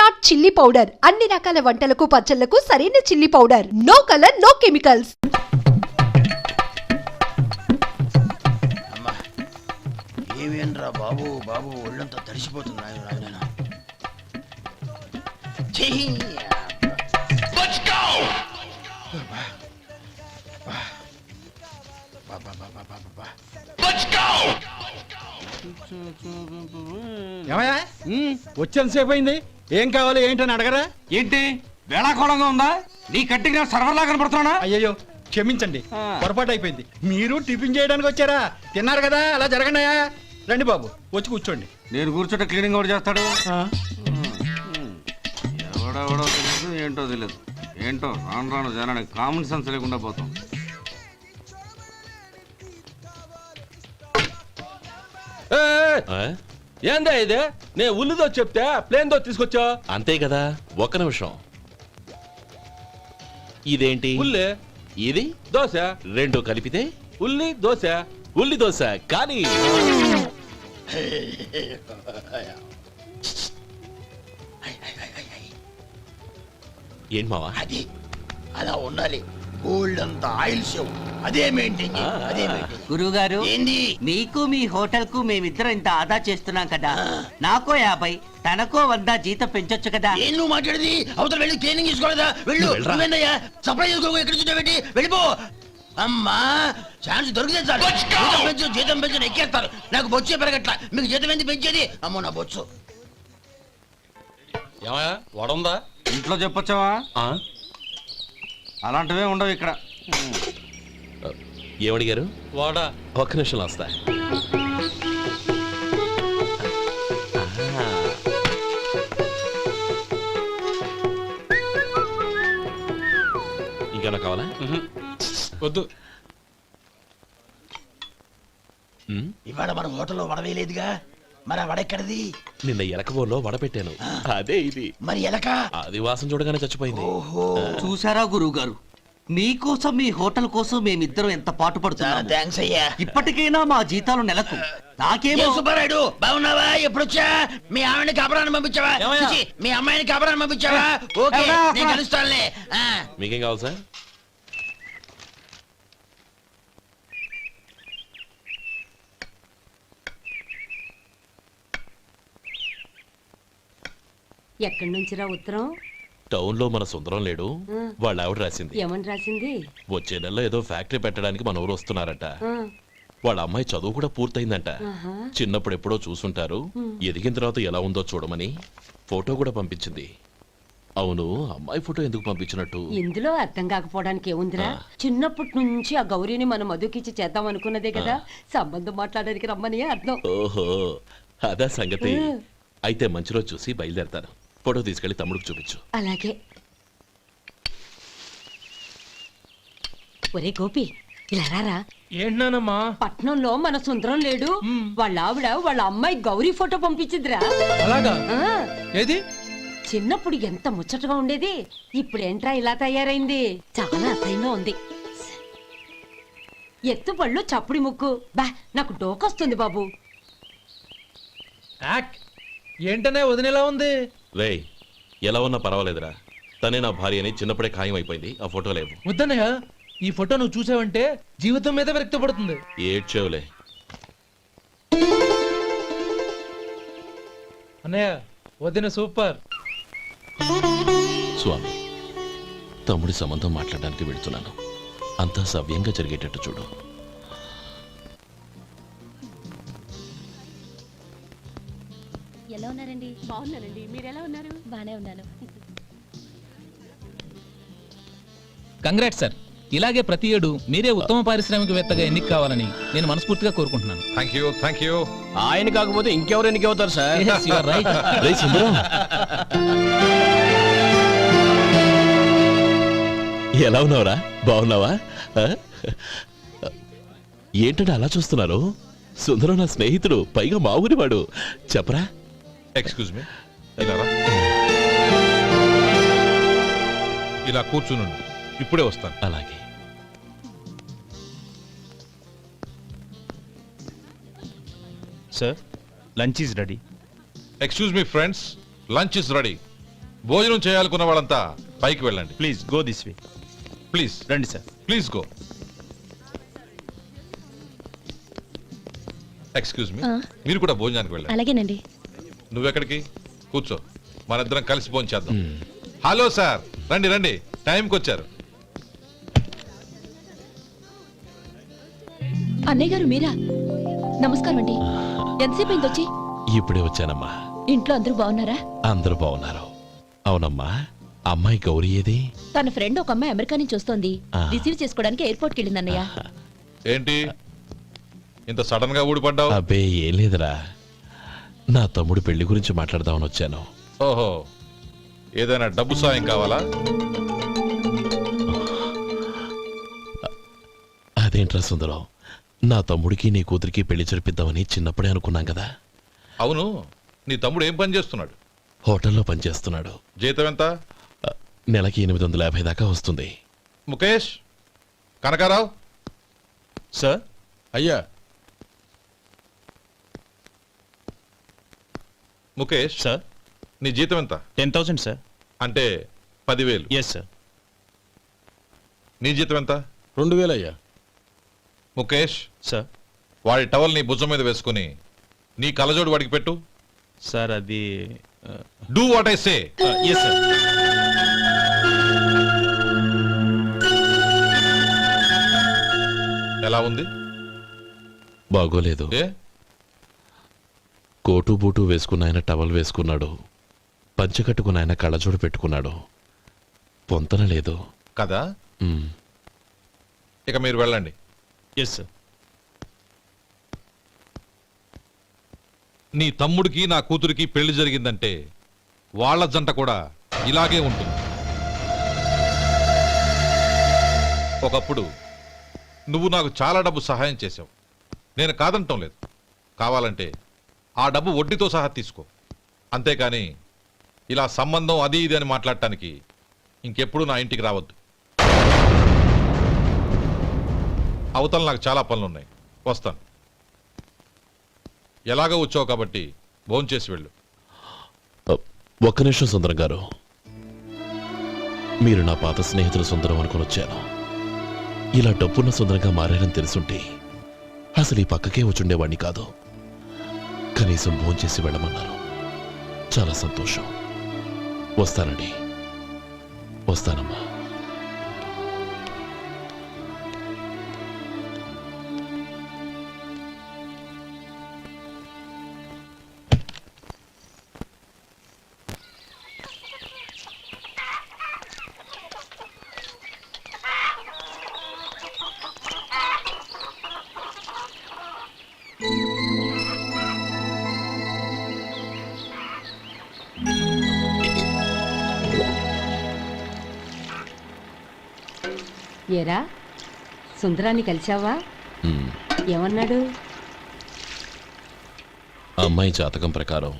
Not chilli powder అన్ని రకాల వంటలకు పచ్చళ్లకు సరైన chilli powder. No colour no chemicals. అమ్మా ఏమేంరా బాబు బాబు ఒళ్ళంతా తడిసిపోతుంది. వచ్చేంతసేపు అయింది, ఏం కావాలి ఏంటని అడగరా? ఏంటి వేళాకోళంగా ఉందా? నీ కట్టిగా సర్వర్లా కనపడుతున్నా? అయ్యయ్యో క్షమించండి, పొరపాటు అయిపోయింది. మీరు టిఫిన్ చేయడానికి వచ్చారా? తిన్నారు కదా, అలా జరగండియా. రండి బాబు, వచ్చి కూర్చోండి. నేను కూర్చోట క్లీనింగ్ కూడా చేస్తాడు. ఎవడెవడో తెలియదు, ఏంటో తెలియదు. ఏంటో రాను రాను జనానికి కామన్ సెన్స్ లేకుండా పోతాం. ఏందా ఇదే? నేను ఉల్లిదో చెప్తే ప్లేన్ దో తీసుకొచ్చా అంతే కదా. ఒక్క నిమిషం. ఇదేంటి? ఉల్లి ఇది దోశ, రెండు కలిపితే ఉల్లి దోశ. ఉల్లి దోశ. కానీ ఏంటి మావా? అది అలా ఉండాలి. గోల్డ్ అంత ఆయిల్ షో అదే మెయింటైన్ అదే మెయింటైన్. గురువుగారు, ఏంది? మీకు మీ హోటల్ కు మేమిద్దరం ఇంత ఆదా చేస్తున్నాం కదా, నాకో 50 తనకో 100 జీతం పెంచొచ్చు కదా. ఏం నువ్వు మాట్లాడేది? అవతల వెళ్ళి ట్రైనింగ్ తీసుకోలేదా? వెళ్ళు. నువ్వేందయ్యా సప్లై చేసుకో, ఎక్కడ చూసా పెట్టి వెళ్ళిపో. అమ్మా ఛాన్స్ దొరికితే చాలు. జీతం పెంచు ఎక్కేస్తారు. నాకు బొచ్చే పెరగట్ల. మీకు జీతం ఎందుకు పెంచేది? అమ్మో నా బొచ్చు. ఏమయ్యా వడుందా? ఇంట్లో చెప్పొచ్చావా? అలాంటివే ఉండవు ఇక్కడ. ఏమడిగారు? వాడా ఒక్క నిమిషం వస్తా. ఇంకేనా కావాలా? వద్దు. ఇవాళ మన హోటల్లో వడవేయలేదుగా, మరి ఆ వడెక్కడిది? నిన్న ఎలకబోల్లో వడపెట్టాను, అదే ఇది. మరి ఎలక అది వాసన చూడగానే చచ్చిపోయింది. చూసారా గురువు గారు, మీకోసం మీ హోటల్ కోసం మేమిద్దరం ఎంత పాటు పడుతున్నాము. థాంక్స్ అయ్యా. ఇప్పటికైనా మా జీతాలు నెలకు నాకేమో. సుబ్బారాయుడు బాగున్నావా? ఎప్పుడొచ్చా? మీ ఆవిడని కాపురాన్ని పంపించావా? చిచి, మీ అమ్మాయిని కాపురాన్ని పంపించావా? ఓకే, నేను కలుస్తానులే. మీకేం కావాలి సార్? ఎక్కడి నుంచిరా ఉత్తరం? టౌన్ లో మన సుందరం లేడు, వాళ్ళ ఆవిడ రాసింది. ఏమని రాసింది? వచ్చే నెలలో ఏదో ఫ్యాక్టరీ పెట్టడానికి మన ఊరు వస్తున్నారట. వాళ్ళ అమ్మాయి చదువు కూడా పూర్తయిందంట. చిన్నప్పుడు ఎప్పుడో చూసుంటారు, ఎదిగిన తర్వాత ఎలా ఉందో చూడమని ఫోటో కూడా పంపించింది. అవును, అమ్మాయి ఫోటో ఎందుకు పంపించినట్టు? ఇందులో అర్థం కాకపోవడానికి ఏముందిరా? చిన్నప్పటి నుంచి ఆ గౌరీని మనం మధుకిచ్చి చేద్దాం అనుకున్నదే కదా, సంబంధం మాట్లాడడానికి రమ్మని అర్థం. ఓహో, అదా సంగతి. అయితే మంచి రోజు చూసి బయలుదేరతాను. ఫోటో తీసుకెళ్లి తమ్ముడికి చూపించు. అలాగే. ఒరే గోపి, ఇలా రారా. ఏంటమ్మా? పట్నంలో మన సుందరం లేడు, వాళ్ళ ఆవిడ వాళ్ళ అమ్మాయి గౌరీ ఫోటో పంపించిందిరా. అలాగా? ఏది? చిన్నప్పుడు ఎంత ముచ్చటగా ఉండేది, ఇప్పుడేంట్రా ఇలా తయారైంది? చాలా అసహ్యంగా ఉంది. ఎత్తు పళ్ళు చప్పుడి ముక్కు, బా నాకు డోకొస్తుంది బాబు. ఏంటనే వదినేలా ఉంది? రే, ఎలా ఉన్నా పర్వాలేదురా. తనే నా భార్య అని చిన్నప్పుడే ఖాయం అయిపోయింది. ఆ ఫోటో లేవు. వద్దన్నయ్య, ఈ ఫోటో నువ్వు చూసావంటే జీవితం మీద వ్యక్తపడుతుంది. ఏడ్చేవులే. అన్నయ్య వదిన సూపర్. స్వామి, తమ్ముడి సంబంధం మాట్లాడడానికి వెళ్తున్నాను. అంతా సవ్యంగా జరిగేటట్టు చూడు. ఎలా ఉన్నారండి? బాగున్నానండి, మీరు ఎలా ఉన్నారు? బానే ఉన్నాను. Congrats sir. ఇలాగే ప్రతి ఏడు మీరే ఉత్తమ పారిశ్రామికవేత్తగా ఎన్నిక కావాలని నేను మనస్ఫూర్తిగా కోరుకుంటున్నాను. Thank you. ఆయన కాకపోతే ఇంకెవరు ఎన్నిక అవుతారు సార్? ఎలా ఉన్నావురా? బాగున్నావా? ఏంటంటే అలా చూస్తున్నారు? సుందరం నా స్నేహితుడు, పైగా మా ఊరివాడు. చెప్పరా? ఎక్స్క్యూజ్ మీ, ఇలా కూర్చున్నాను, ఇప్పుడే వస్తాను. అలాగే. Sir, lunch is ready. Excuse me friends, lunch is ready. భోజనం చేయాలనుకున్న వాళ్ళంతా పైకి వెళ్ళండి. Please go this way. Please రండి sir. Please go. Excuse me, మీరు కూడా భోజనానికి వెళ్ళండి. అలాగేనండి. నువ్వెక్కడికి? కూర్చో, మనిద్దరం కలిసి భోజనం చేద్దాం. హలో సార్, రండి రండి, టైంకి వచ్చారు. అన్నయ్య గారు మీరా? నమస్కారం అండి. ఎంతసేపు అయింది వచ్చి? ఇప్పుడే వచ్చానమ్మా. ఇంట్లో అందరూ బాగున్నారా? అందరూ బాగున్నారు. అవునమ్మా, అమ్మాయి గౌరీ ఏది? తన ఫ్రెండ్ ఒక అమ్మాయి అమెరికా నుంచి వస్తోంది. ఆ. రిసీవ్ చేసుకోవడానికి ఎయిర్పోర్ట్కి వెళ్ళింది అన్నయ్య. ఏంటి ఇంత సడన్ గా ఊడిపడ్డావు? అబ్బే ఏం లేదురా, నా తమ్ముడు పెళ్లి గురించి మాట్లాడదామని వచ్చాను. ఓహో, ఏదైనా డబ్బు సాయం కావాలా? అదేంట్రా సుందరం, నా తమ్ముడికి నీ కూతురికి పెళ్లి జరిపిద్దామని చిన్నప్పుడే అనుకున్నాం కదా. అవును, నీ తమ్ముడు ఏం పని చేస్తున్నాడు? హోటల్లో పనిచేస్తున్నాడు. జీతం ఎంత? నెలకి 850 దాకా వస్తుంది. ముఖేష్, కనకారావు. సార్. అయ్యా ముఖేష్, సార్. నీ జీతం ఎంత? 10,000 సార్. అంటే 10,000. Yes sir. నీ జీతం ఎంత? 2,000 అయ్యా. ముఖేష్, సార్. వాడి టవల్ నీ భుజం మీద వేసుకుని నీ కలజోడు వాడికి పెట్టు. సార్ అది do what I say. Yes sir. ఎలా ఉంది? బాగోలేదు. ఏ? కోటు బూటు వేసుకున్న ఆయన టవల్ వేసుకున్నాడు, పంచె కట్టుకున్న ఆయన కళ్ళజోడు పెట్టుకున్నాడు. పొంతన లేదు కదా. ఉమ్. ఇక మీరు వెళ్ళండి. Yes sir. నీ తమ్ముడికి నా కూతురికి పెళ్లి జరిగిందంటే వాళ్ళ జంట కూడా ఇలాగే ఉంటుంది. ఒకప్పుడు నువ్వు నాకు చాలా డబ్బు సహాయం చేశావు, నేను కాదంటం లేదు. కావాలంటే ఆ డబ్బు వడ్డీతో సహా తీసుకో. అంతేకాని ఇలా సంబంధం అది ఇది అని మాట్లాడటానికి ఇంకెప్పుడు నా ఇంటికి రావద్దు. అవతల నాకు చాలా పనులున్నాయి, వస్తాను. ఎలాగో వచ్చావు కాబట్టి భోంచేసి వెళ్ళు. ఒక్క నిమిషం సుందరం గారు, మీరు నా పాత స్నేహితులు సుందరం అనుకుని వచ్చాను. ఇలా డబ్బున్న సుందరంగా మారారని తెలుసుంటే అసలు ఈ పక్కకే వచ్చుండేవాణ్ణి కాదు. కనీసం భోంచేసి వెళ్ళమన్నారు, చాలా సంతోషం. వస్తానండి. వస్తానమ్మా. ఏరా, సుందరాన్ని కలిశావా? ఉమ్. ఏమన్నాడు? అమ్మాయి జాతకం ప్రకారం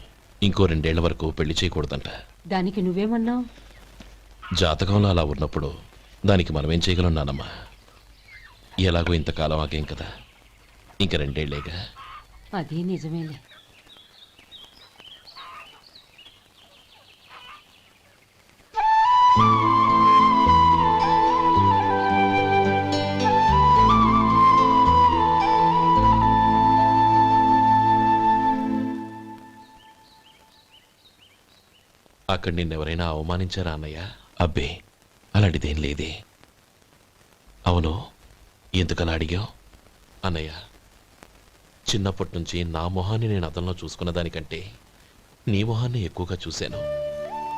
ఇంకో 2 ఏళ్ల వరకు పెళ్లి చేయకూడదంట. దానికి నువ్వేమన్నావు? జాతకంలో అలా ఉన్నప్పుడు దానికి మనమేం చేయగలం నానమ్మా? ఎలాగో ఇంతకాలం ఆగేం కదా, ఇంక 2 ఏళ్లేగా. అది నిజమేలే. అక్కడ నిన్నెవరైనా అవమానించారా అన్నయ్య? అబ్బే, అలాంటిదేం లేదే. అవును, ఎందుకలా అడిగావు? అన్నయ్య, చిన్నప్పటి నుంచి నా మొహాన్ని నేను అద్దంలో చూసుకున్న దానికంటే నీ మొహాన్ని ఎక్కువగా చూశాను.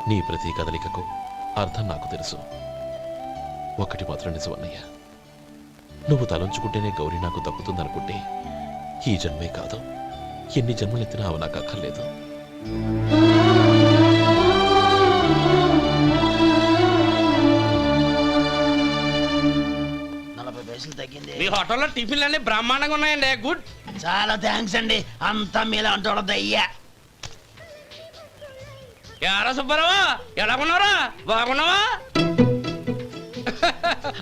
నీ ప్రతి కదలికకు అర్థం నాకు తెలుసు. ఒకటి మాత్రం నిజం అన్నయ్య, నువ్వు తలంచుకుంటేనే గౌరీ నాకు దక్కుతుందనుకుంటే ఈ జన్మే కాదు, ఎన్ని జన్మలెత్తినా అవి నాకు అక్కర్లేదు. 40 పైసలు తగ్గింది. మీ హోటల్లో టిఫిన్లు అన్ని బ్రహ్మాండంగా ఉన్నాయండి. గుడ్. చాలా థ్యాంక్స్ అండి, అంతా మీలా అంటాడు అయ్యా. యారా సుబ్బారావు, ఎలాగున్నారా? బాగున్నావా?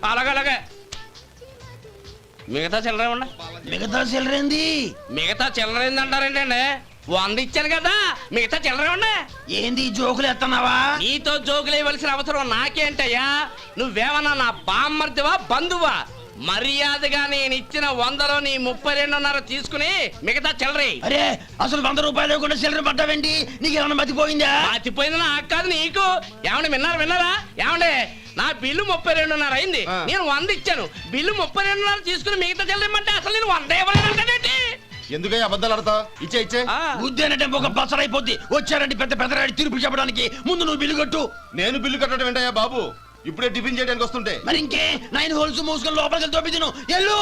అలాగే మిగతా చిల్లర ఉన్నా. మిగతా చిల్లరేంది? మిగతా చిల్లర ఏందంటారేంటండి? వంద ఇచ్చాను కదా మిగతా చిల్లర ఉండే. ఏంది ఈ జోకులు ఎత్తన్నావా? నీతో జోకులు ఇవ్వాల్సిన అవసరం నాకేంటయ్యా? నువ్వేమన్నా నా బామ్మర్దివా బంధువా? మర్యాదగా నేను ఇచ్చిన 100లో నీ 32.5 తీసుకుని మిగతా చిల్లరే. అరే అసలు 100 రూపాయలు లేకుండా సిల్లర్ పడ్డావేంటి? నీకు ఏమన్నా మతిపోయిందా? మర్చిపోయింది నాకు కాదు నీకు. ఏమండి విన్నారా ఏమండి? నా బిల్లు 32.5 అయింది. నేను 100 ఇచ్చాను. బిల్లు 32.5 తీసుకుని మిగతా చిల్లరమంటే అసలు నేను 100 ఇవ్వలేదంటే ఎందుకయ్యా అబద్ధాలు ఆడతావు? ఇచ్చే బుద్ధేనంటే ఒక బసరైపోద్ది. వచ్చారంటే పెద్ద పెద్దరాడి తీర్పు చెప్పడానికి ముందు నువ్వు బిల్లు కట్టు. నేను బిల్లు కట్టడం ఏంటయ్యా బాబు? ఇప్పుడే టిఫిన్ చేయడానికి వస్తుంటే. మరి ఇంకే 9 హోల్స్ మూసుకొని లోపలికి తోపి తిను. ఎల్లు.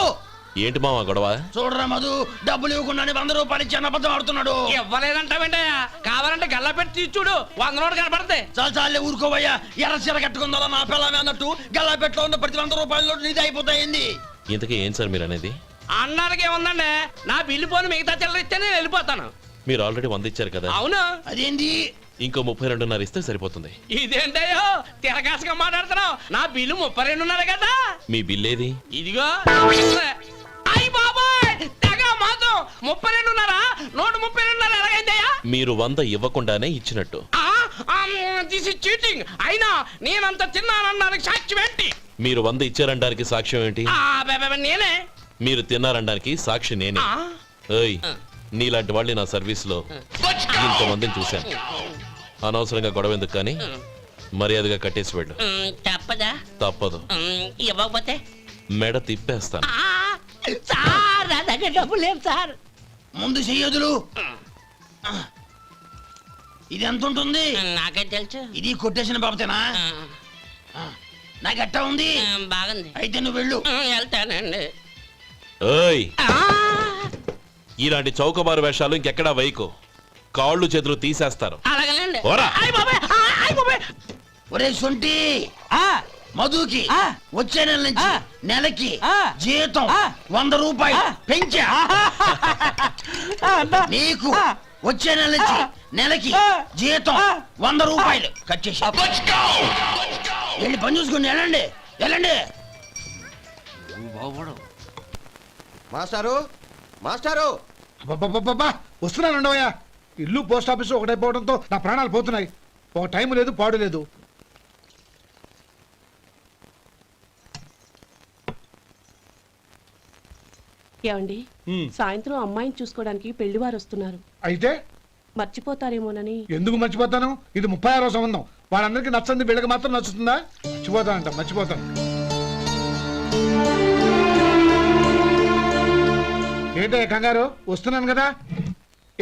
ఏంటి మావా గొడవ? చూడరా మధు, డబ్బులు ఇవ్వకుండానే 100 రూపాయలు ఇచ్చి అబద్ధం ఆడుతున్నాడు. ఇవ్వలేదంటావేంటయ్యా? కావాలంటే గల్లా పెట్టి తీసి చూడు, 100 నోటు కనపడతాయి. చాలే ఊరుకోవయ్యా. ఎర్ర చీర కట్టుకుందా నా పిల్లమే అన్నట్టు గల్లాపెట్లో ఉన్న ప్రతి 100 రూపాయల నీది అయిపోతాయింది. ఇంతకీ ఏం సార్ మీరు అనేది? అన్నానికి ఏముందండి, నా బిల్లు పోను మిగతా చిల్లర ఇస్తే నేను వెళ్ళిపోతాను. మీరు ఆల్రెడీ 100 ఇచ్చారు కదా? అవును. అదేంటి? ఇంకో 32.5 ఇస్తే సరిపోతుంది. ఇదేంటయ్యో తిరగాసుగా మాట్లాడుతున్నావు? నా బిల్లు 32.5 కదా. మీ బిల్ ఏది? ఇదిగో. అయ్య బాబాయ్, తెగ మాతో 32.5 నోటు 32.5 ఎలాగైందయ్యా? మీరు 100 ఇవ్వకుండానే ఇచ్చినట్టు. This is cheating. అయినా నేనంత తిన్నానన్నానికి సాక్ష్యం ఏంటి? మీరు 100 ఇచ్చారనడానికి సాక్ష్యం ఏంటి? నేనే. మీరు తిన్నారనడానికి సాక్షి నేనే. ఏయ్, నీలాంటి వాళ్ళని నా సర్వీస్ లో ఇంతమందిని చూశాను. అనవసరంగా గొడవ ఎందుకు కానీ మర్యాదగా కట్టేసి వెళ్ళు. తప్పదా? తప్పదు. ఇవ్వకపోతే మెడ తిప్పేస్తాను. సార్ నా దగ్గర డబ్బు లేదు సార్. ముందు చెయ్యదులు. ఇది ఎంత ఉంటుంది? నాకే తెలుసు. ఇది కొట్టేసిన బాబతేనా? నాకు ఎట్టా ఉంది? బాగుంది. అయితే నువ్వు వెళ్ళు. వెళ్తానండి. ఏయ్, ఇలాంటి చౌకబారు వేషాలు ఇంకెక్కడా వైకు. కాళ్ళు చేతులు తీసేస్తారు. అలాగేనండి. పోరా. ఒరే సొంటి, మధుకి వచ్చే నెల నుంచి నెలకి జీతం 100 రూపాయలు పెంచా. నీకు వచ్చే నెల నుంచి నెలకి జీతం 100 రూపాయలు కట్ చేసి వెళ్ళి పని చూసుకుని వెళ్ళండి వెళ్ళండి. మాస్టారు మాస్టారు వస్తున్నాను ఉండవయ్యా. ఇల్లు పోస్ట్ ఆఫీసు ఒకటైపోవడంతో నా ప్రాణాలు పోతున్నాయి. ఒక టైం లేదు పాడు లేదు. ఏమండి, సాయంత్రం అమ్మాయిని చూసుకోవడానికి పెళ్లివారు వస్తున్నారు. అయితే మర్చిపోతారేమోనని. ఎందుకు మర్చిపోతాను? ఇది 36వ సంబంధం. వాళ్ళందరికీ నచ్చంది వీళ్ళకి మాత్రం నచ్చుతుందా? మర్చిపోతానంట, మర్చిపోతాను. ఏంటో కంగారు? వస్తున్నాను కదా.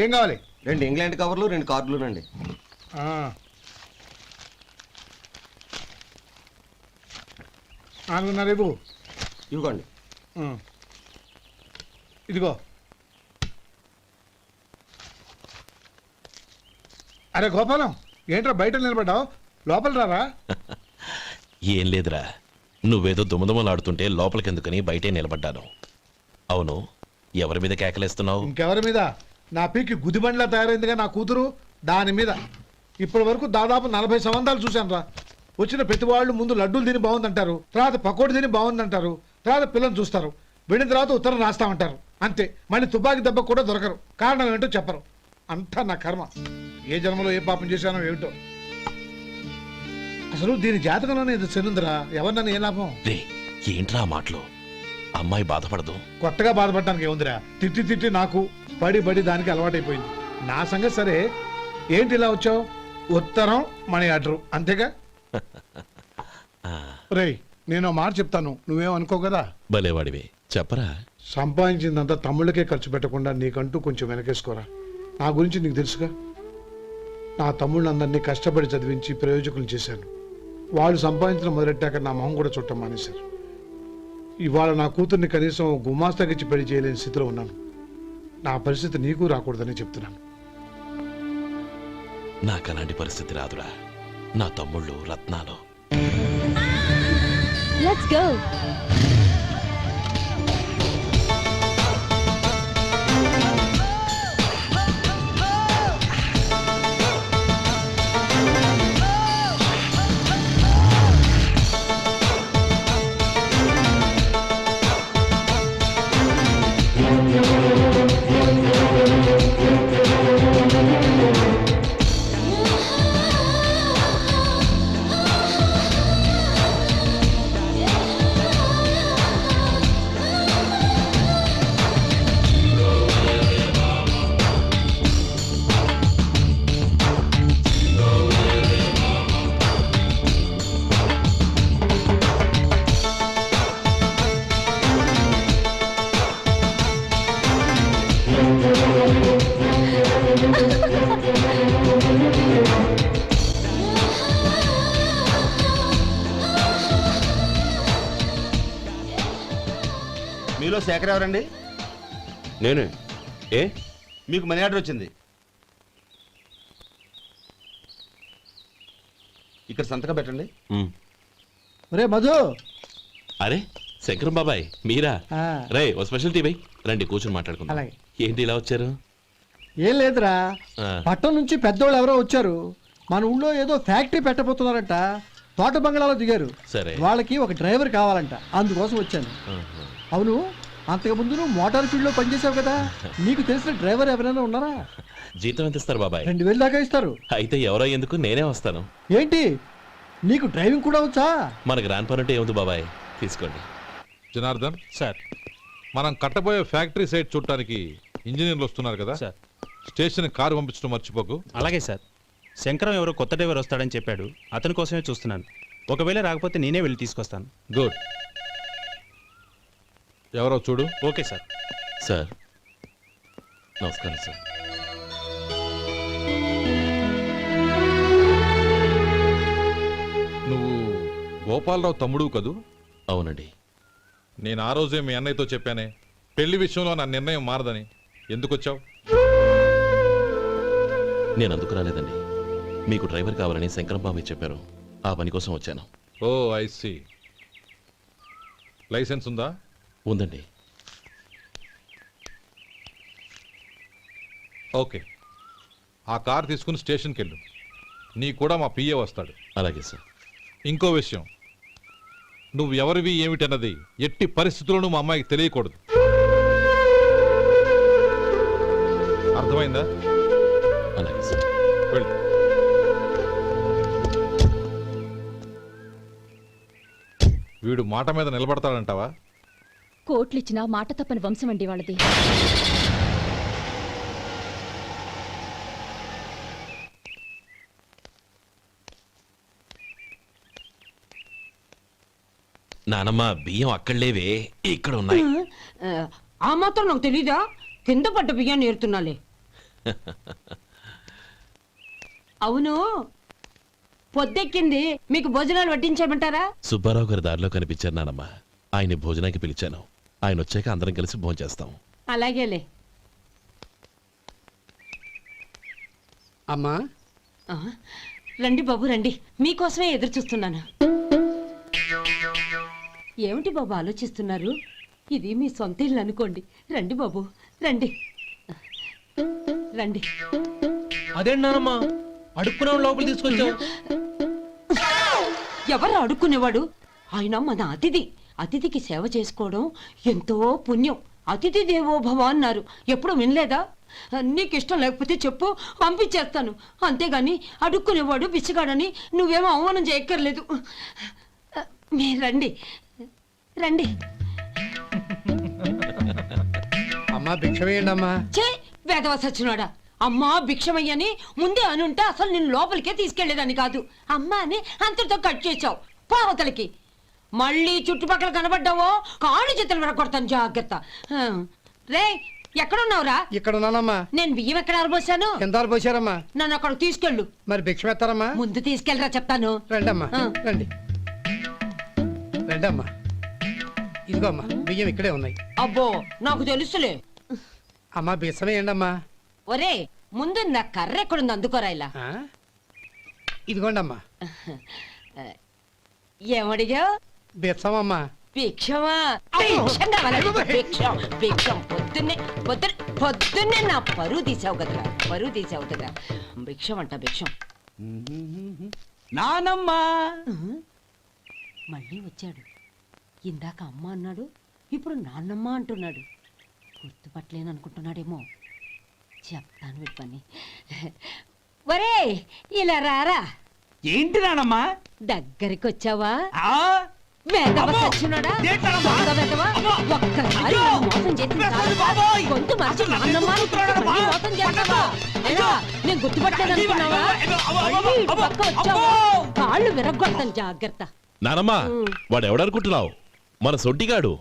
ఏం కావాలి? 2 ఇంగ్లాండ్ కవర్లు 2 కార్డులు రండి. రేపు ఇవ్వండి. ఇదిగో. అరే గోపాలం, ఏంట్రా బయట నిలబడ్డావు? లోపల రారా. ఏం లేదురా, నువ్వేదో దుమదుమలాడుతుంటే లోపలికెందుకని బయటే నిలబడ్డాను. అవును, ఎవరి మీద కేకలేస్తున్నావు? ఇంకెవరి మీద? నా పీకి గుదిబండ్లా తయారైందిగా నా కూతురు, దాని మీద. ఇప్పటి వరకు దాదాపు 40 సంబంధాలు చూశాను రా. వచ్చిన ప్రతి వాళ్ళు ముందు లడ్డూలు తిని బాగుందంటారు, తర్వాత పకోడి తిని బాగుందంటారు, తర్వాత పిల్లలు చూస్తారు, వెళ్ళిన తర్వాత ఉత్తరం రాస్తామంటారు. అంతే, మళ్ళీ తుపాకి దెబ్బ కూడా దొరకరు. కారణం ఏంటో చెప్పరు. అంతా నా కర్మ. ఏ జన్మలో ఏ పాపం చేశానో ఏమిటో. అసలు దీని జాతకంలోనే ఇది చెందుందిరా. ఎవరినన్నా ఏ లాభం? ఏంట్రా మాటలు? అమ్మాయి బాధపడదు. కొత్తగా బాధపడటానికి ఏముందిరా? తిట్టి తిట్టి నాకు పడి పడి దానికి అలవాటైపోయింది. నా సంగతి సరే, ఏంటి ఇలా వచ్చావు? ఉత్తరం మనీ ఆర్డర్ అంతేగా. రేయ్, నేను మాట చెప్తాను, నువ్వేమనుకో కదా. భలేవాడివి, చెప్పరా. సంపాదించిందంతా తమ్ముళ్ళకే ఖర్చు పెట్టకుండా నీకంటూ కొంచెం వెనకేసుకోరా. నా గురించి నీకు తెలుసుగా. నా తమ్ముళ్ళందరినీ కష్టపడి చదివించి ప్రయోజకులు చేశాను. వాళ్ళు సంపాదించడం మొదలెట్టాక నా మొహం కూడా చుట్టం మానేశారు. ఇవాళ నా కూతుర్ని కనీసం గుమాస్తాకిచ్చి పెళ్లి చేయలేని స్థితిలో ఉన్నాను. నా పరిస్థితి నీకు రాకూడదని చెప్తున్నాను. నాకు అలాంటి పరిస్థితి రాదురా. నా తమ్ముళ్ళు రత్నాలు. Let's go. మీలో శేఖర్ ఎవరండి? నేనే. ఏ? మీకు మనీ ఆర్డర్ వచ్చింది. ఇక్కడ సంతకం పెట్టండి. రే మధు, అరే శంకరం బాబాయ్ మీరా? ఆ. రే ఓ స్పెషల్ టీ బై రండి కూర్చొని మాట్లాడుకుందాం. అలాగే. ఏంటి ఇలా వచ్చారు? ఏం లేదురా, ఆ. పట్టణం నుంచి పెద్దోళ్ళు ఎవరో వచ్చారు. మన ఊళ్ళో ఏదో ఫ్యాక్టరీ పెట్టబోతున్నారంట. తోట బంగ్లాలో దిగారు. సరే. వాళ్ళకి ఒక డ్రైవర్ కావాలంట, అందుకోసం వచ్చాను. ఆహా. అవును, అంతకు ముందు నువ్వు మోటార్ ఫీల్డ్ లో పనిచేసావు కదా, నీకు తెలిసిన డ్రైవర్ ఎవరైనా ఉన్నారా? జీతం ఎంత ఇస్తారు బాబాయ్? 2000 దాకా ఇస్తారు. అయితే ఎవరో ఎందుకు నేనే వస్తాను. ఏంటి, నీకు డ్రైవింగ్ కూడా వచ్చా? మన గ్రాండ్ పరంటే ఏముంది బాబాయ్, తీసుకోండి. జనార్దన్, సార్ మనం కట్టబోయే ఫ్యాక్టరీ సైట్ చూడటానికి ఇంజనీర్లు వస్తున్నారు కదా, సార్. స్టేషన్ కారు పంపించడం మర్చిపోకు. అలాగే సార్. శంకరం ఎవరో కొత్త డ్రైవర్ వస్తాడని చెప్పాడు, అతని కోసమే చూస్తున్నాను. ఒకవేళ రాకపోతే నేనే వెళ్ళి తీసుకొస్తాను. గుడ్. ఎవరో చూడు. Okay sir. సార్ నమస్కారం సార్. నువ్వు గోపాలరావు తమ్ముడు కదూ? అవునండి. నేను ఆ రోజే మీ అన్నయ్యతో చెప్పానే, పెళ్లి విషయంలో నా నిర్ణయం మారదని. ఎందుకు వచ్చావు? నేను అందుకు రాలేదండి, మీకు డ్రైవర్ కావాలని శంకరం బాబాయ్ చెప్పారు, ఆ పని కోసం వచ్చాను. ఓ ఐ సీ. లైసెన్స్ ఉందా? ఉందండి. ఓకే, ఆ కార్ తీసుకుని స్టేషన్కి వెళ్ళు. నీ కూడా మా పిఏ వస్తాడు. అలాగే సార్. ఇంకో విషయం, నువ్వు ఎవరివి ఏమిటన్నది ఎట్టి పరిస్థితుల్లోనూ మా అమ్మాయికి తెలియకూడదు. అర్థమైందా? అలాగే సార్. వెళ్ళు. వీడు మాట మీద నిలబడతాడంటావా? కోట్లిచ్చినా మాట తప్పని వంశం అండి వాళ్ళది. నానమ్మ బియ్యం అక్కడలేవే, ఇక్కడ ఉన్నాయి. ఆ మాత్రం నాకు తెలీదా? కింద పడ్డ బియ్యాన్ని ఏరుతున్నాలే. అవును, పొద్దెక్కింది, మీకు భోజనాలు వడ్డించమంటారా? సుబ్బారావు గారి దారిలో కనిపించారు నానమ్మ, ఆయన్ని భోజనానికి పిలిచాను. ఆయన వచ్చాక అందరం కలిసి భోజనం చేస్తాం. అలాగేలే. అమ్మా, ఆ, రండి బాబు రండి, మీకోసమే ఎదురు చూస్తున్నాను. ఏమిటి బాబు ఆలోచిస్తున్నారు? ఇది మీ సొంత ఇల్లు అనుకోండి. రండి బాబు రండి రండి. అదేంటమ్మా అడుక్కునే లోపల తీసుకొచ్చావు? ఎవరు అడుక్కునేవాడు? ఆయన మన అతిథి. అతిథికి సేవ చేసుకోవడం ఎంతో పుణ్యం. అతిథి దేవో భవ అన్నారు, ఎప్పుడు వినలేదా? నీకు ఇష్టం లేకపోతే చెప్పు, పంపించేస్తాను. అంతేగాని అడుక్కునేవాడు బిచ్చగాడని నువ్వేమో అవమానం చేయక్కర్లేదు. మీరు రండి రండి. అమ్మా భిక్ష వేయండి అమ్మా. చే వేదవ సచ్చినాడా, అమ్మా భిక్షమయ్యని ముందే అనుంటే అసలు నిన్ను లోపలికే తీసుకెళ్లేదని కాదు. అమ్మా అని అంతటితో కట్ చేసావు. పావతలకి మళ్ళీ చుట్టుపక్కల కనబడ్డావో కాళ్ళు చేతులు విరగొడతాను, జాగ్రత్త. రే ఎక్కడున్నావురా? ఇక్కడ ఉన్నానమ్మా. నేను బియ్యం ఎక్కడ ఆరబోసాను? కింద పోసారమ్మా. నన్ను అక్కడ తీసుకెళ్ళు. మరి భిక్ష పెడతారమ్మా? ముందు తీసుకెళ్ళరా చెప్తాను. రండమ్మా, ఆ. రండి రండమ్మా. ఇదిగో అమ్మా, బియ్యం ఇక్కడే ఉన్నాయి. అబ్బో నాకు తెలుసులే. అమ్మా బియ్యం వేయండి అమ్మా. ఒరే ముందు నా కర్ర ఎక్కడుంది, అందుకోరా ఇలా. ఇదిగోండి అమ్మా. ఏమడిగా? బిచ్చమమ్మా. భిక్షమా? భిక్షం కావాలండి, భిక్షం భిక్షం. పొద్దున్నే నా పరువు తీసావు కదరా, పరువు తీసావు కదా. భిక్షం అంట భిక్షం. నానమ్మా మళ్ళీ వచ్చాడు. ఇందాక అమ్మ అన్నాడు, ఇప్పుడు నాన్నమ్మ అంటున్నాడు. గుర్తుపట్టలేను అనుకుంటున్నాడేమో. చెప్తాను వీడి పని. ఒరే ఇలా రారా. ఏంటి నానమ్మా? దగ్గరికి వచ్చావా? వేదవ సచ్చినోడా, దొంగ వేదవ. ఒక్కసారి నన్ను మోసం చేసిన చాలు. గొంతు మార్చి నాన్నమ్మ అని మళ్ళీ మోసం చేస్తావా? ఎలా? నేను గుర్తుపట్టలేదు అనుకున్నావా? మళ్ళీ ఇటు పక్క వచ్చావా? కాళ్ళు విరగ్గొడతాను, జాగ్రత్త. నానమ్మ వాడు ఎవడనుకుంటున్నావు? మన సొంటిగాడు.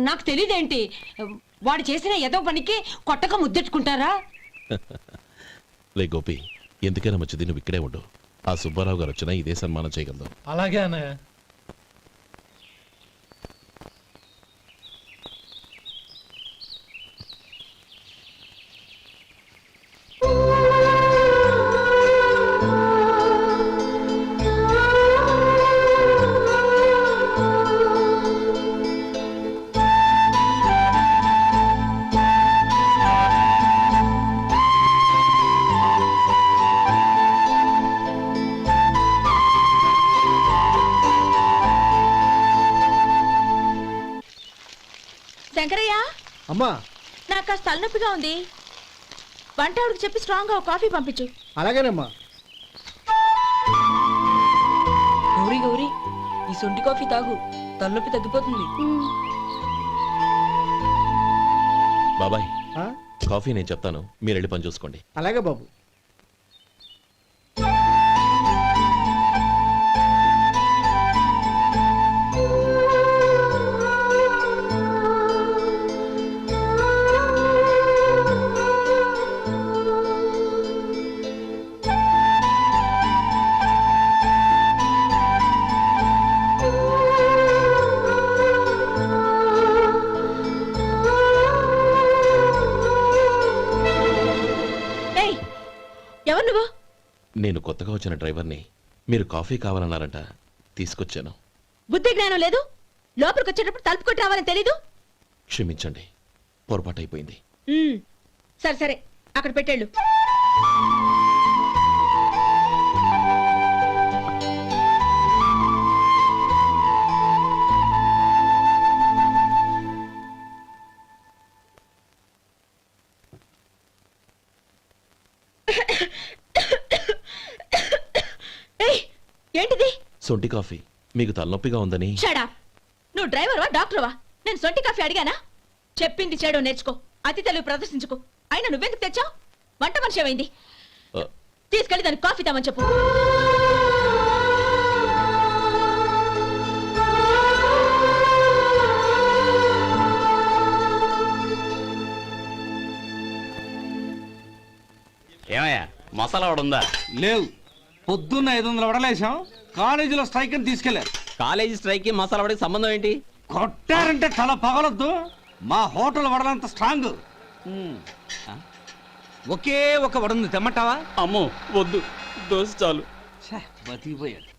నాకు తెలీదేంటి? వాడు చేసిన ఏదో పనికి కొట్టక ముద్దెట్టుకుంటారా? లే గోపి, ఎందుకైనా మంచిది నువ్వు ఇక్కడే ఉండు. ఆ సుబ్బారావు గారు వచ్చినా ఇదే సన్మానం చేయగలదు. అలాగే అన్నయ్య. శంకరయ్య, అమ్మా నాకు కాస్త తలనొప్పిగా ఉంది. వంట ఆవిడకి చెప్పి స్ట్రాంగ్ గా కాఫీ పంపించు. అలాగేనమ్మా. గౌరీ గౌరీ, ఈ సొంటి కాఫీ తాగు, తలనొప్పి తగ్గిపోతుంది. బాబాయ్ ఆ? కాఫీ నేను చెప్తాను, మీరు వెళ్ళి పని చూసుకోండి. అలాగే బాబు. ఏయ్, ఎవరు నువ్వు? నేను కొత్తగా వచ్చిన డ్రైవర్ని. మీరు కాఫీ కావాలన్నారంట, తీసుకొచ్చాను. బుద్ధి జ్ఞానం లేదు. లోపలికి వచ్చేటప్పుడు తలుపు కొట్టి రావాలని తెలీదు. క్షమించండి, పొరపాటైపోయింది. సరే సరే, అక్కడ పెట్టేళ్ళు. ఏయ్, ఏంటిది? సొంటి కాఫీ. మీకు తలనొప్పిగా ఉందని. షడా, నువ్వు డ్రైవర్వా డాక్టర్వా? నేను సొంటి కాఫీ అడిగానా? చెప్పింది చేయడం నేర్చుకో, అతి తెలివి ప్రదర్శించుకో. అయినా నువ్వెందుకు తెచ్చావు? వంట మనిషి ఏమైంది? ఆ, తీసుకెళ్ళి దానికి కాఫీ తామని చెప్పు. ఏమయ్యా, మసాలా ఉందా? లేవు. పొద్దున్న 500 వడలేసాం, కాలేజీలో స్ట్రైక్ అని తీసుకెళ్లారు. కాలేజీ స్ట్రైక్ కి మసాలా వడకి సంబంధం ఏంటి? కొట్టారంటే తల పగలొద్దు. మా హోటల్ వడలంత స్ట్రాంగ్. ఒకే ఒక వడుంది, తెమ్మంటావా? అమ్మో వద్దు, దోశ చాలు. బతికిపోయాడు.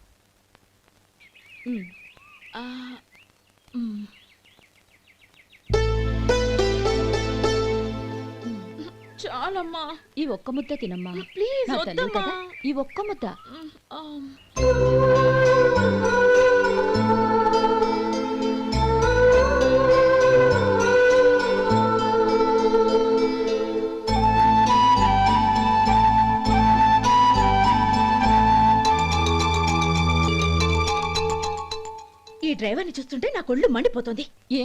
చాలమ్మా, ఈ ఒక్క ముద్ద తినమ్మా ప్లీజ్. నా తల్లి కదా, ఈ ఒక్క ముద్ద. ఈ డ్రైవర్ని చూస్తుంటే నా కొళ్ళు మండిపోతుంది. ఏ?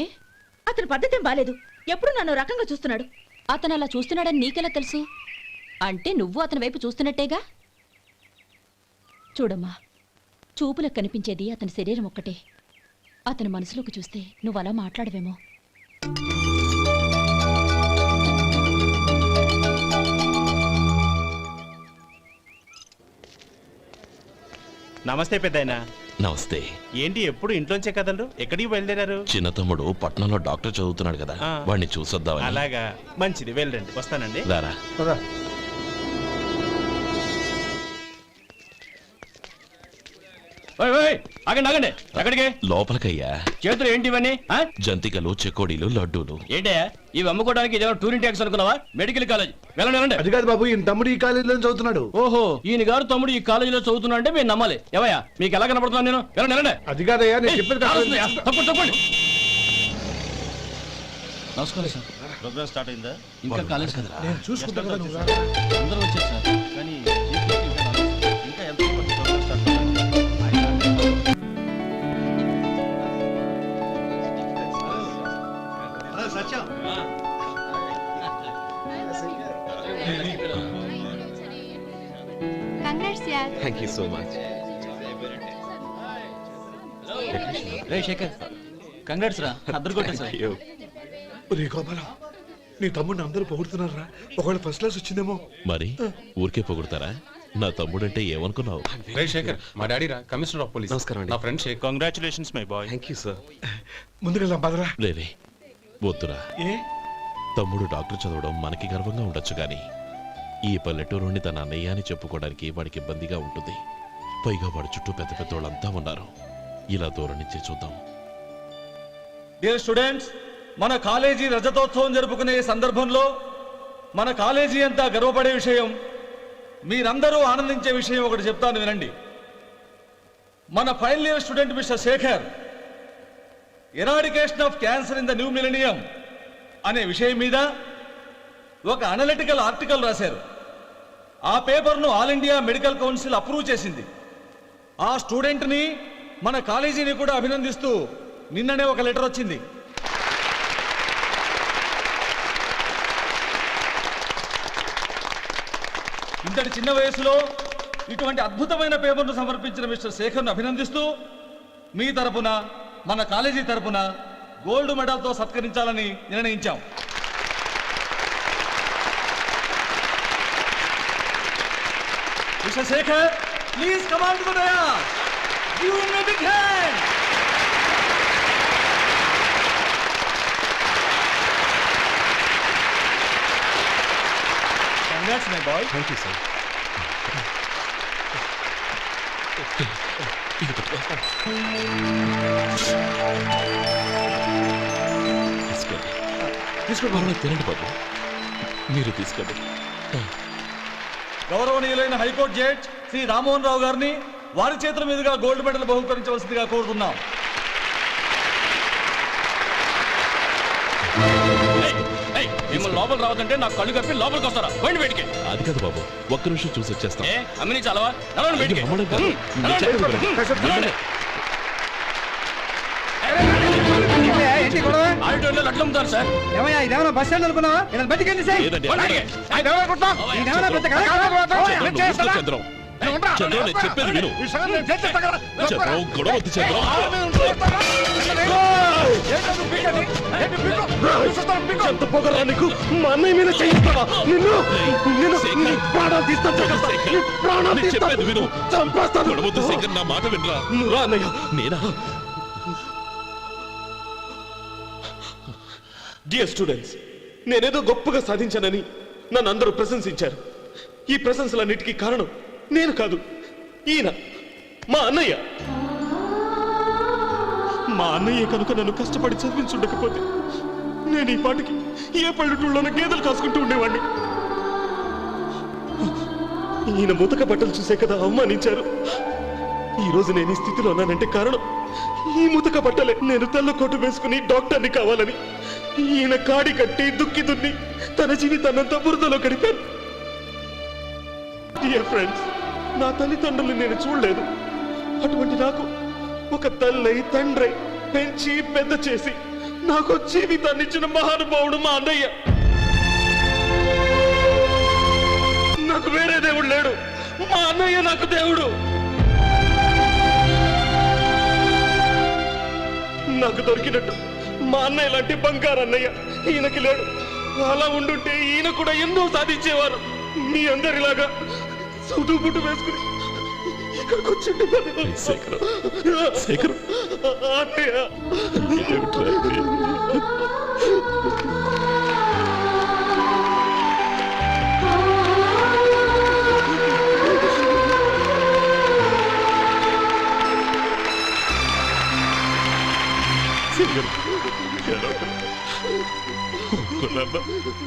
అతని పద్ధతి బాలేదు. ఎప్పుడు నన్ను రకంగా చూస్తున్నాడు. అతను అలా చూస్తున్నాడని నీకెలా తెలుసు? అంటే నువ్వు అతని వైపు చూస్తున్నట్టేగా. చూడమ్మా, చూపులకు కనిపించేది అతని శరీరం ఒక్కటే. అతని మనసులోకి చూస్తే నువ్వు అలా మాట్లాడవేమో. నమస్తే పెద్దాయన. నమస్తే. ఏంటి ఎప్పుడు ఇంట్లోంచే కదలరు? ఎక్కడికి బయలుదేరారు? చిన్న తమ్ముడు పట్నంలో డాక్టర్ చదువుతున్నాడు కదా, ఆ. వాడిని చూసొద్దామని. అలాగా, మంచిది, వెళ్ళండి. వస్తానండి. రారా. ఆగండి ఆగండి, ఎక్కడికి? లోపలికయ్యా. చేతులు ఏంటి ఇవన్నీ? జంతికలు, చెకోడీలు, లడ్డూలు. ఏంటయ్యా ఇవి అమ్ముకోవడానికి ఇదేమో టూరింగ్ ట్యాక్స్ అనుకున్నావా? Medical college. వెళ్ళండి వెళ్ళండి. అది కాదు బాబు, ఈయన తమ్ముడు ఈ కాలేజీలో చదువుతున్నాడు. ఓహో, ఈయన గారు తమ్ముడు ఈ కాలేజీలో చదువుతున్నా అంటే మీరు నమ్మాలి. ఏవయ్యా, మీకు ఎలా కనపడుతున్నాను నేను? వెళ్ళండి వెళ్ళండి. అది కాదయ్యా, నేను చెప్పేది కాదు. తప్పండి తప్పండి. నమస్కారం సార్. ప్రోగ్రామ్ స్టార్ట్ అయిందా? ఇంకా కాలేజ్ కదా, నేను చూసుకుంటా కదా, నువ్వు రా. అందరూ వచ్చారు సార్. కానీ ఇంకా ఎంత programme start thank you so much. రే శేఖర్, కంగ్రాట్స్ రా, అద్దరు కొట్టేసా. ఒరే గోపాలం, నీ తమ్ముడిని అందరూ పొగుడుతున్నారా? ఒకవేళ ఫస్ట్ క్లాస్ వచ్చిందేమో. మరి ఊరికే పొగుడతారా? నా తమ్ముడంటే ఏమనుకున్నావు? శేఖర్, మా డాడీ రా, కమిషనర్ ఆఫ్ పోలీస్. నమస్కారం అండి. నా friend Shekhar. Congratulations my boy. Thank you sir. ముందుకెళ్దాం పదరా. లేవే, వద్దురా. ఏ తమ్ముడు డాక్టర్ చదవడం మనకి గర్వంగా ఉండొచ్చు కానీ ఈ పల్లెటూరుని తన అన్నయ్య అని చెప్పుకోవడానికి వాడికి ఇబ్బందిగా ఉంటుంది. పైగా వాడి చుట్టూ పెద్ద పెద్ద వాళ్ళంతా ఉన్నారు. ఇలా దూరం నుంచి చూద్దాం. డియర్ స్టూడెంట్స్, మన కాలేజీ రజతోత్సవం జరుపుకునే సందర్భంలో మన కాలేజీ అంతా గర్వపడే విషయం, మీరందరూ ఆనందించే విషయం ఒకటి చెప్తాను వినండి. మన final year student mister Shekhar, eradication of cancer in the new millennium అనే విషయం మీద ఒక అనలిటికల్ ఆర్టికల్ రాశారు. ఆ పేపర్ను all India medical council approve చేసింది. ఆ స్టూడెంట్ని మన కాలేజీని కూడా అభినందిస్తూ నిన్ననే ఒక లెటర్ వచ్చింది. ఇంతటి చిన్న వయసులో ఇటువంటి అద్భుతమైన పేపర్ను సమర్పించిన మిస్టర్ శేఖర్ను అభినందిస్తూ మీ తరపున మన కాలేజీ తరపున గోల్డ్ మెడల్తో సత్కరించాలని నిర్ణయించాం. Mister Shekhar, please come on to the dais. Give him a big hand. Congrats my boy. Thank you sir. తీసుకోండి, తినండి బాబు, మీరు తీసుకోండి. గౌరవనీయులైన హైకోర్టు జడ్జ్ శ్రీ రామ్మోహన్ రావు గారిని వారి చేతుల మీదుగా గోల్డ్ మెడల్ బహుకరించవలసిందిగా కోరుతున్నాం. మిమ్మల్ని లోపల రావద్దంటే నాకు కళ్ళు కప్పి లోపలికి వస్తారా? పోయింది బయటికి. అది కాదు బాబు, ఒక్క నిమిషం చూసి వచ్చేస్తాం. అమ్మిని చాలవా? నడవండి బయటికి. ఆడిటోరియంలో లడ్లు అమ్ముతారు సార్. ఏమయ్యా ఇదేమన్నా బస్ స్టాండ్ అనుకున్నావా? ఇలా బతికండి సార్. లేదండి. బయటికి. చంద్రం, చంద్రం, నేను చెప్పేది విను. చంద్రం, గొడవ వద్దు చంద్రం. ఎంత పొగరా నీకు? మా అన్నయ్య మీద చేయిస్తావా? నేను చెప్పేది విను. గొడవ వద్దు శేఖర్, నా మాట వినరా. నువ్వు అన్నయ్య. నేనా? డియర్ స్టూడెంట్స్, నేనేదో గొప్పగా సాధించానని నన్ను అందరూ ప్రశంసించారు. ఈ ప్రశంసలన్నిటికీ కారణం నేను కాదు, ఈయన మా అన్నయ్య. మా అన్నయ్య కనుక నన్ను కష్టపడి చదివించుండకపోతే నేను ఈ పాటికి ఏ పల్లెటూళ్ళలోనూ గేదెలు కాసుకుంటూ ఉండేవాడిని. ఈయన ముతక బట్టలు చూసే కదా అవమానించారు. ఈ రోజు నేను ఈ స్థితిలో ఉన్నానంటే కారణం ఈ ముతక బట్టలే. నేను తెల్ల కోటు వేసుకుని డాక్టర్ని కావాలని ఈయన కాడి కట్టి దుక్కి దున్ని తన జీవితాన్నంతా బురదలో గడిపారు. డియర్ ఫ్రెండ్స్, నా తల్లిదండ్రులు నేను చూడలేదు. అటువంటి నాకు ఒక తల్లి తండ్రి పెంచి పెద్ద చేసి నాకు జీవితాన్ని ఇచ్చిన మహానుభావుడు మా అన్నయ్య. నాకు వేరే దేవుడు లేడు, మా అన్నయ్య నాకు దేవుడు. నాకు దొరికినట్టు మా అన్నయ్య లాంటి బంగారు అన్నయ్య ఈయనకి లేడు. అలా ఉండుంటే ఈయన కూడా ఎన్నో సాధించేవారు. మీ అందరిలాగా సుటుబుట్టు వేసుకుని ఇక్కడికి వచ్చి శేఖర్, అన్నయ్య. శేఖర్